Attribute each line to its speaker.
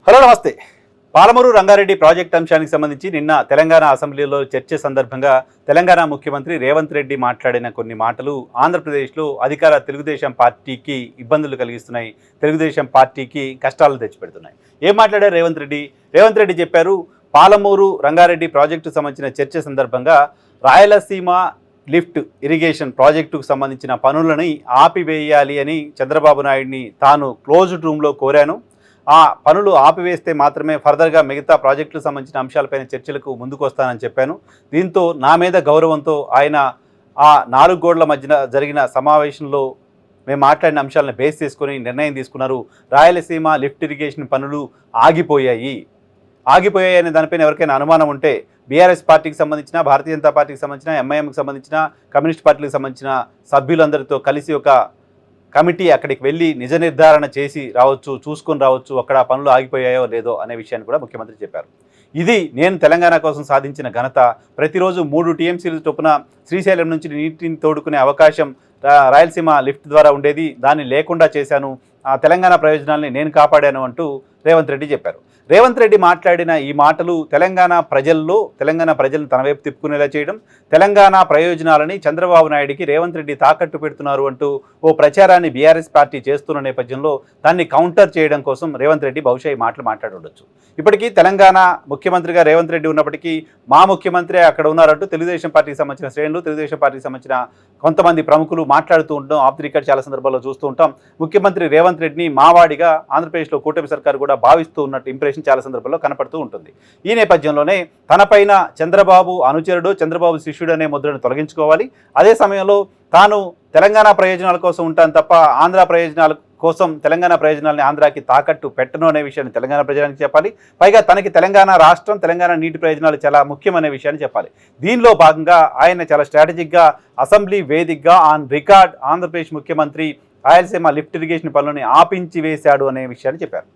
Speaker 1: Hello నమస్తే. Palamuru Rangareddy project అంశానికి సంబంధించి నిన్న తెలంగాణ అసెంబ్లీలో చర్చ సందర్భంగా తెలంగాణ ముఖ్యమంత్రి రేవంత్ రెడ్డి మాట్లాడిన కొన్ని మాటలు ఆంధ్రప్రదేశ్లో అధికార తెలుగుదేశం పార్టీకి ఇబ్బందులు కలిగిస్తున్నాయి, తెలుగుదేశం పార్టీకి కష్టాలు తెచ్చిపెడుతున్నాయి. ఏం మాట్లాడారు రేవంత్ రెడ్డి? రేవంత్ రెడ్డి చెప్పారు, పాలమూరు రంగారెడ్డి ప్రాజెక్టుకు సంబంధించిన చర్చ సందర్భంగా రాయలసీమ లిఫ్ట్ ఇరిగేషన్ ప్రాజెక్టుకు సంబంధించిన పనులని ఆపివేయాలి అని చంద్రబాబు నాయుడిని తాను క్లోజ్డ్ రూమ్లో కోరాను. ఆ పనులు ఆపివేస్తే మాత్రమే ఫర్దర్గా మిగతా ప్రాజెక్టులకు సంబంధించిన అంశాలపైన చర్చలకు ముందుకు వస్తానని చెప్పాను. దీంతో నా మీద గౌరవంతో ఆయన ఆ 4 గోడల మధ్యన జరిగిన సమావేశంలో మేము మాట్లాడిన అంశాలను బేస్ చేసుకొని నిర్ణయం తీసుకున్నారు. రాయలసీమ లిఫ్ట్ ఇరిగేషన్ పనులు ఆగిపోయాయి అనే దానిపైన ఎవరికైనా అనుమానం ఉంటే బీఆర్ఎస్ పార్టీకి సంబంధించిన, భారతీయ జనతా పార్టీకి సంబంధించిన, ఎంఐఎంకి సంబంధించిన, కమ్యూనిస్ట్ పార్టీలకు సంబంధించిన సభ్యులందరితో కలిసి ఒక కమిటీ అక్కడికి వెళ్ళి నిజ నిర్ధారణ చేసి రావచ్చు, చూసుకొని రావచ్చు అక్కడ పనులు ఆగిపోయాయో లేదో అనే విషయాన్ని కూడా ముఖ్యమంత్రి చెప్పారు. ఇది నేను తెలంగాణ కోసం సాధించిన ఘనత. ప్రతిరోజు 3 టీఎంసీల చొప్పున శ్రీశైలం నుంచి నీటిని తోడుకునే అవకాశం రాయలసీమ లిఫ్ట్ ద్వారా ఉండేది, దాన్ని లేకుండా చేశాను, ఆ తెలంగాణ ప్రయోజనాల్ని నేను కాపాడాను అంటూ రేవంత్ రెడ్డి చెప్పారు. రేవంత్ రెడ్డి మాట్లాడిన ఈ మాటలు తెలంగాణ ప్రజలను తన వైపు తిప్పుకునేలా చేయడం, తెలంగాణ ప్రయోజనాలని చంద్రబాబు నాయుడికి రేవంత్ రెడ్డి తాకట్టు పెడుతున్నారు అంటూ ఓ ప్రచారాన్ని బీఆర్ఎస్ పార్టీ చేస్తున్న నేపథ్యంలో దాన్ని కౌంటర్ చేయడం కోసం రేవంత్ రెడ్డి బహుశా ఈ మాటలు మాట్లాడవచ్చు. ఇప్పటికీ తెలంగాణ ముఖ్యమంత్రిగా రేవంత్ రెడ్డి ఉన్నప్పటికీ మా ముఖ్యమంత్రి అక్కడ ఉన్నారంటూ తెలుగుదేశం పార్టీకి సంబంధించిన శ్రేణులు, తెలుగుదేశం పార్టీకి సంబంధించిన కొంతమంది ప్రముఖులు మాట్లాడుతూ ఉంటాం. ఆఫ్ ది రికార్డ్ చాలా సందర్భాల్లో చూస్తూ ఉంటాం. ముఖ్యమంత్రి రేవంత్ రెడ్డిని మావాడిగా ఆంధ్రప్రదేశ్లో కూటమి సర్కారు కూడా భావిస్తూ ఉన్నట్టు ఇంప్రెషన్ చాలా సందర్భాల్లో కనపడుతూ ఉంటుంది. ఈ నేపథ్యంలోనే తనపైన చంద్రబాబు అనుచరుడు, చంద్రబాబు శిష్యుడు అనే ముద్రను తొలగించుకోవాలి. అదే సమయంలో తాను తెలంగాణ ప్రయోజనాల కోసం ఉంటాను తప్ప ఆంధ్ర ప్రయోజనాల కోసం తెలంగాణ ప్రయోజనాలని ఆంధ్రాకి తాకట్టు పెట్టను అనే విషయాన్ని తెలంగాణ ప్రజలకు చెప్పాలి. పైగా తనకి తెలంగాణ రాష్ట్రం, తెలంగాణ నీటి ప్రయోజనాలు చాలా ముఖ్యమనే విషయాన్ని చెప్పాలి. దీనిలో భాగంగా ఆయన చాలా స్ట్రాటజిక్గా అసెంబ్లీ వేదికగా ఆన్ రికార్డ్ ఆంధ్రప్రదేశ్ ముఖ్యమంత్రి రాయలసీమ లిఫ్ట్ ఇరిగేషన్ పనులని ఆపించి వేశాడు అనే విషయాన్ని చెప్పారు.